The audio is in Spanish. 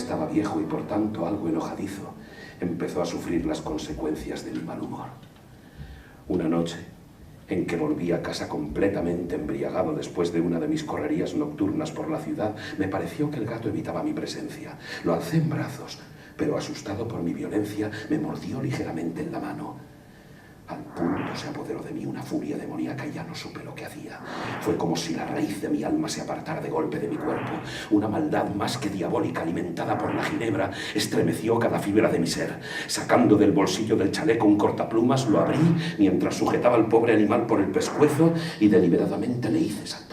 estaba viejo y por tanto algo enojadizo, empezó a sufrir las consecuencias de mi mal humor. Una noche, en que volví a casa completamente embriagado después de una de mis correrías nocturnas por la ciudad, me pareció que el gato evitaba mi presencia. Lo alcé en brazos, pero asustado por mi violencia, me mordió ligeramente en la mano. Al punto se apoderó de mí una furia demoníaca y ya no supe lo que hacía. Fue como si la raíz de mi alma se apartara de golpe de mi cuerpo. Una maldad más que diabólica, alimentada por la ginebra, estremeció cada fibra de mi ser. Sacando del bolsillo del chaleco un cortaplumas, lo abrí mientras sujetaba al pobre animal por el pescuezo y deliberadamente le hice saltar